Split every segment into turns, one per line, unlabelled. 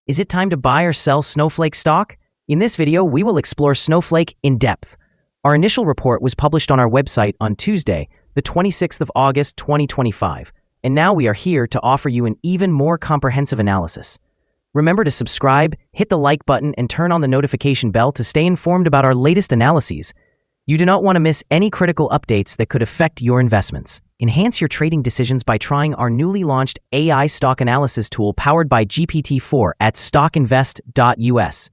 Is it time to buy or sell Snowflake stock? In this video, we will explore Snowflake in depth. Our initial report was published on our website on Tuesday, the 26th of August, 2025, and now we are here to offer you an even more comprehensive analysis. Remember to subscribe, hit the like button, and turn on the notification bell to stay informed about our latest analyses. You do not want to miss any critical updates that could affect your investments. Enhance your trading decisions by trying our newly launched AI stock analysis tool powered by GPT-4 at StockInvest.us.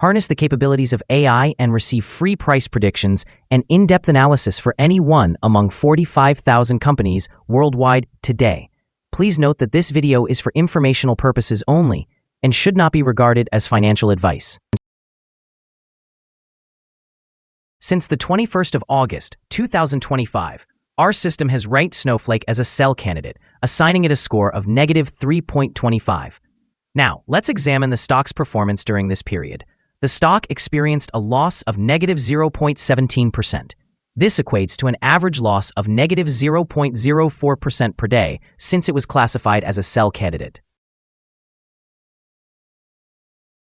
Harness the capabilities of AI and receive free price predictions and in-depth analysis for any one among 45,000 companies worldwide today. Please note that this video is for informational purposes only and should not be regarded as financial advice. Since the 21st of August, 2025, our system has ranked Snowflake as a sell candidate, assigning it a score of -3.25. Now, let's examine the stock's performance during this period. The stock experienced a loss of -0.17%. This equates to an average loss of -0.04% per day since it was classified as a sell candidate.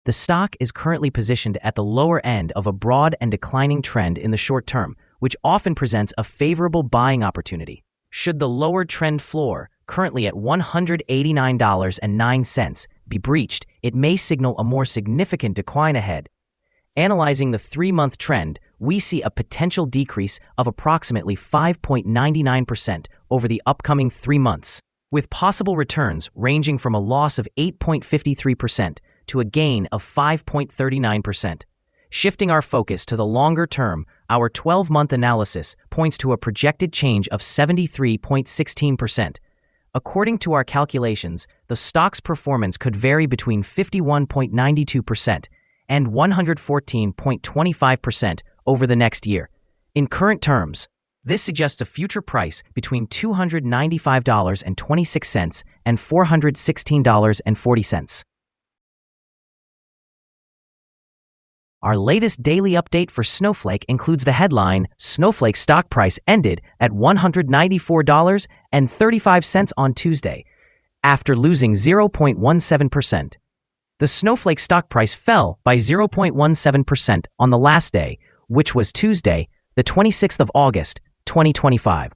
The stock is currently positioned at the lower end of a broad and declining trend in the short term, which often presents a favorable buying opportunity. Should the lower trend floor, currently at $189.09, be breached, it may signal a more significant decline ahead. Analyzing the 3-month trend, we see a potential decrease of approximately 5.99% over the upcoming 3 months, with possible returns ranging from a loss of 8.53% to a gain of 5.39%. Shifting our focus to the longer term, our 12-month analysis points to a projected change of 73.16%. According to our calculations, the stock's performance could vary between 51.92% and 114.25% over the next year. In current terms, this suggests a future price between $295.26 and $416.40. Our latest daily update for Snowflake includes the headline, Snowflake stock price ended at $194.35 on Tuesday, after losing 0.17%. The Snowflake stock price fell by 0.17% on the last day, which was Tuesday, the 26th of August, 2025,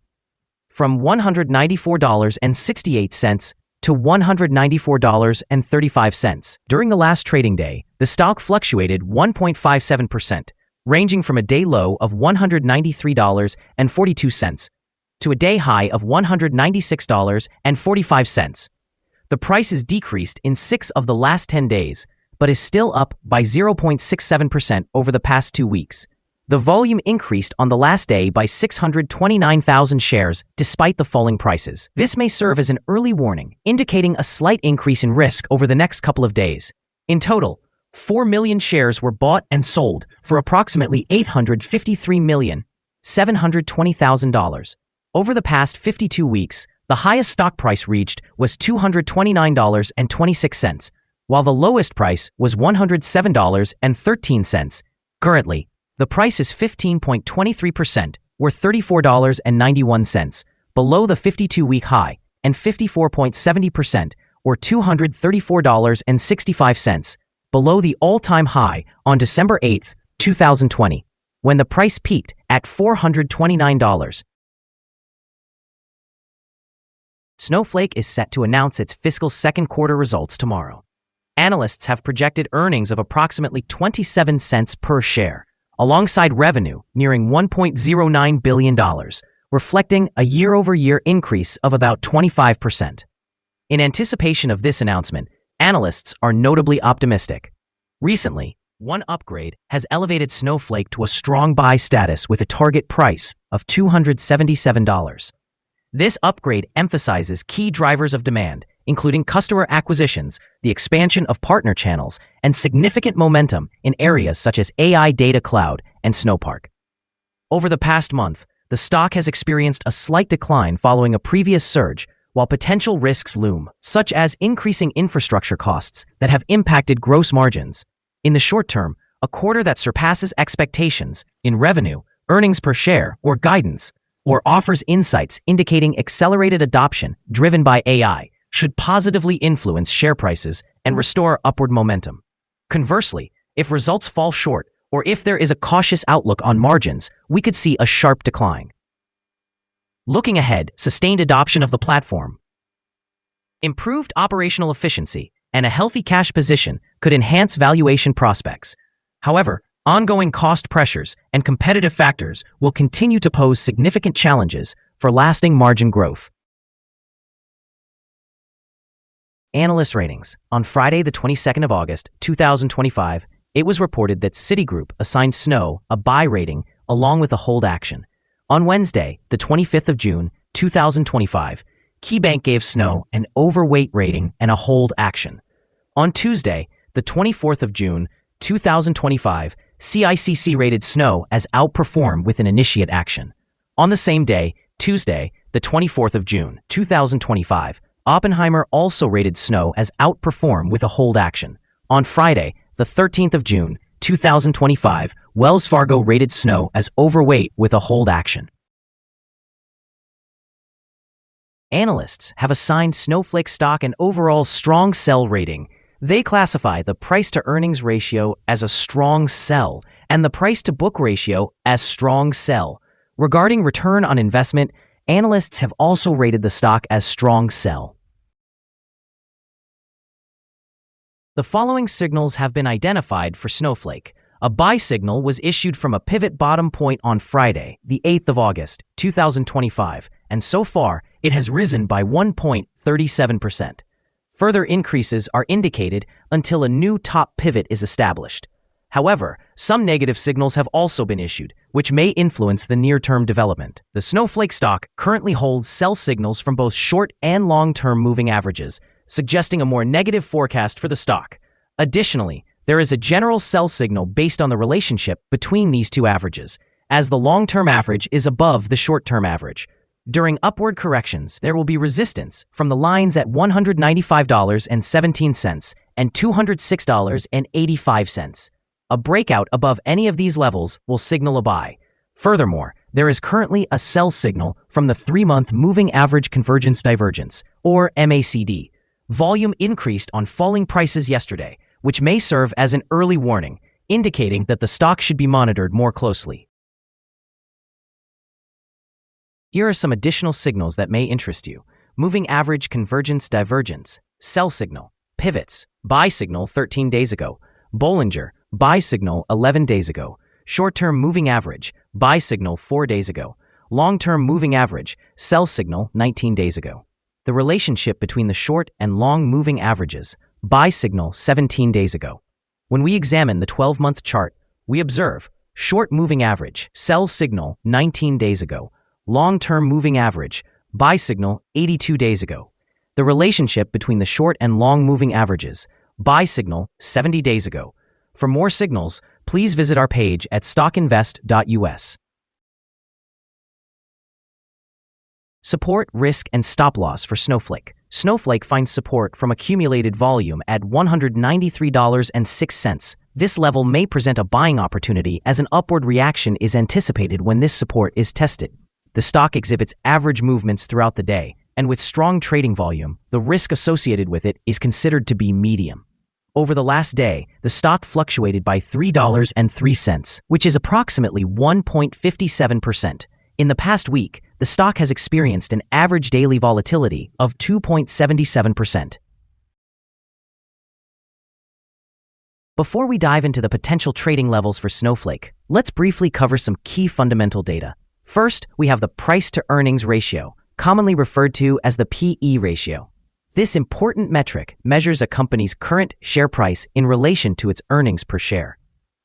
from $194.68 to $194.35. During the last trading day, the stock fluctuated 1.57%, ranging from a day low of $193.42 to a day high of $196.45. The price has decreased in 6 of the last 10 days, but is still up by 0.67% over the past 2 weeks. The volume increased on the last day by 629,000 shares despite the falling prices. This may serve as an early warning, indicating a slight increase in risk over the next couple of days. In total, 4 million shares were bought and sold for approximately $853,720,000. Over the past 52 weeks, the highest stock price reached was $229.26, while the lowest price was $107.13. Currently, the price is 15.23%, or $34.91, below the 52-week high, and 54.70%, or $234.65, below the all-time high on December 8, 2020, when the price peaked at $429. Snowflake is set to announce its fiscal second quarter results tomorrow. Analysts have projected earnings of approximately 27 cents per share, alongside revenue nearing $1.09 billion, reflecting a year-over-year increase of about 25%. In anticipation of this announcement, analysts are notably optimistic. Recently, one upgrade has elevated Snowflake to a strong buy status with a target price of $277. This upgrade emphasizes key drivers of demand, including customer acquisitions, the expansion of partner channels, and significant momentum in areas such as AI Data Cloud and Snowpark. Over the past month, the stock has experienced a slight decline following a previous surge, while potential risks loom, such as increasing infrastructure costs that have impacted gross margins. In the short term, a quarter that surpasses expectations in revenue, earnings per share, or guidance, or offers insights indicating accelerated adoption driven by AI, should positively influence share prices and restore upward momentum. Conversely, if results fall short, or if there is a cautious outlook on margins, we could see a sharp decline. Looking ahead, sustained adoption of the platform, improved operational efficiency, and a healthy cash position could enhance valuation prospects. However, ongoing cost pressures and competitive factors will continue to pose significant challenges for lasting margin growth. Analyst ratings. On Friday, the 22nd of August, 2025, it was reported that Citigroup assigned Snow a buy rating along with a hold action. On Wednesday, the 25th of June, 2025, KeyBank gave Snow an overweight rating and a hold action. On Tuesday, the 24th of June, 2025, CICC rated Snow as outperform with an initiate action. On the same day, Tuesday, the 24th of June, 2025, Oppenheimer also rated Snow as outperform with a hold action. On Friday, the 13th of June, 2025, Wells Fargo rated Snow as overweight with a hold action. Analysts have assigned Snowflake stock an overall strong sell rating. They classify the price-to-earnings ratio as a strong sell and the price-to-book ratio as strong sell. Regarding return on investment, analysts have also rated the stock as strong sell. The following signals have been identified for Snowflake. A buy signal was issued from a pivot bottom point on Friday, the 8th of August, 2025, and so far, it has risen by 1.37%. Further increases are indicated until a new top pivot is established. However, some negative signals have also been issued, which may influence the near-term development. The Snowflake stock currently holds sell signals from both short and long-term moving averages, suggesting a more negative forecast for the stock. Additionally, there is a general sell signal based on the relationship between these two averages, as the long-term average is above the short-term average. During upward corrections, there will be resistance from the lines at $195.17 and $206.85. A breakout above any of these levels will signal a buy. Furthermore, there is currently a sell signal from the 3-month Moving Average Convergence Divergence, or MACD. Volume increased on falling prices yesterday, which may serve as an early warning, indicating that the stock should be monitored more closely. Here are some additional signals that may interest you. Moving Average Convergence Divergence, sell signal, pivots, buy signal 13 days ago, Bollinger, buy signal 11 days ago, short-term moving average, buy signal 4 days ago, long-term moving average, sell signal 19 days ago. The relationship between the short and long moving averages, buy signal 17 days ago. When we examine the 12-month chart, we observe short moving average, sell signal 19 days ago, long-term moving average, buy signal 82 days ago. The relationship between the short and long moving averages, buy signal 70 days ago. For more signals, please visit our page at StockInvest.us. Support, risk, and stop loss for Snowflake. Snowflake finds support from accumulated volume at $193.06. This level may present a buying opportunity as an upward reaction is anticipated when this support is tested. The stock exhibits average movements throughout the day, and with strong trading volume, the risk associated with it is considered to be medium. Over the last day, the stock fluctuated by $3.03, which is approximately 1.57%. In the past week, the stock has experienced an average daily volatility of 2.77%. Before we dive into the potential trading levels for Snowflake, let's briefly cover some key fundamental data. First, we have the price-to-earnings ratio, commonly referred to as the PE ratio. This important metric measures a company's current share price in relation to its earnings per share.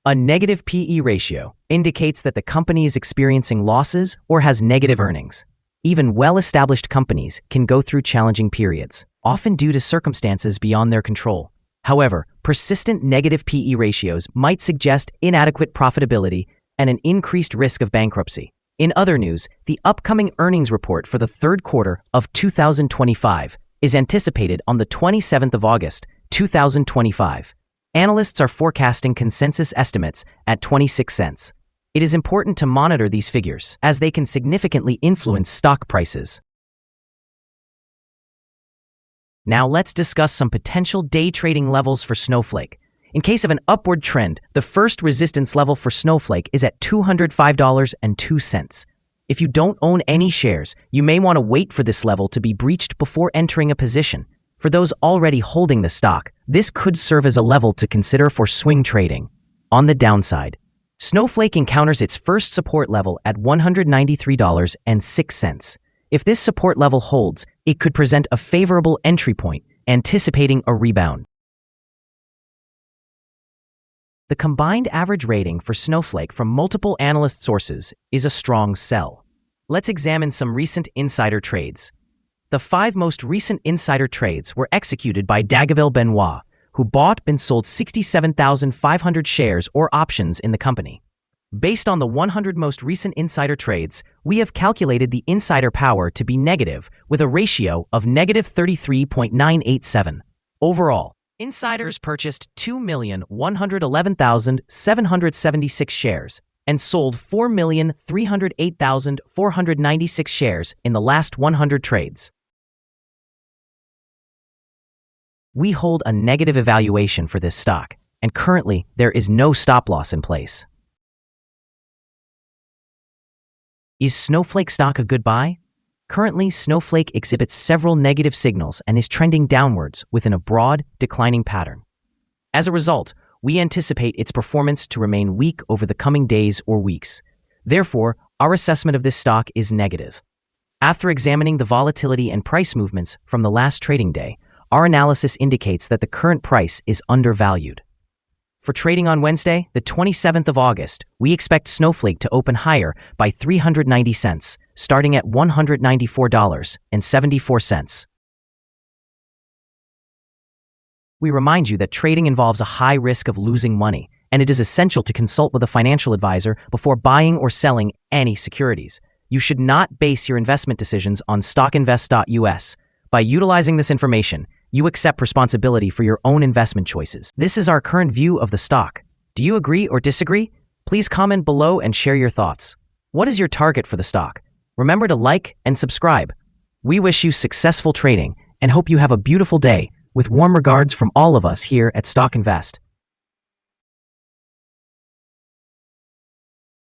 A negative PE ratio indicates that the company is experiencing losses or has negative earnings. Even well-established companies can go through challenging periods, often due to circumstances beyond their control. However, persistent negative PE ratios might suggest inadequate profitability and an increased risk of bankruptcy. In other news, the upcoming earnings report for the third quarter of 2025 is anticipated on the 27th of August, 2025. Analysts are forecasting consensus estimates at 26 cents. It is important to monitor these figures, as they can significantly influence stock prices. Now let's discuss some potential day trading levels for Snowflake. In case of an upward trend, the first resistance level for Snowflake is at $205.02. If you don't own any shares, you may want to wait for this level to be breached before entering a position. For those already holding the stock, this could serve as a level to consider for swing trading. On the downside, Snowflake encounters its first support level at $193.06. If this support level holds, it could present a favorable entry point, anticipating a rebound. The combined average rating for Snowflake from multiple analyst sources is a strong sell. Let's examine some recent insider trades. The 5 most recent insider trades were executed by Dagaville Benoit, who bought and sold 67,500 shares or options in the company. Based on the 100 most recent insider trades, we have calculated the insider power to be negative with a ratio of negative 33.987. Overall, insiders purchased 2,111,776 shares and sold 4,308,496 shares in the last 100 trades. We hold a negative evaluation for this stock, and currently there is no stop loss in place. Is Snowflake stock a good buy? Currently, Snowflake exhibits several negative signals and is trending downwards within a broad, declining pattern. As a result, we anticipate its performance to remain weak over the coming days or weeks. Therefore, our assessment of this stock is negative. After examining the volatility and price movements from the last trading day, our analysis indicates that the current price is undervalued. For trading on Wednesday, the 27th of August, we expect Snowflake to open higher by 390 cents, starting at $194.74. We remind you that trading involves a high risk of losing money, and it is essential to consult with a financial advisor before buying or selling any securities. You should not base your investment decisions on StockInvest.us. By utilizing this information, you accept responsibility for your own investment choices. This is our current view of the stock. Do you agree or disagree? Please comment below and share your thoughts. What is your target for the stock? Remember to like and subscribe. We wish you successful trading and hope you have a beautiful day, with warm regards from all of us here at Stock Invest.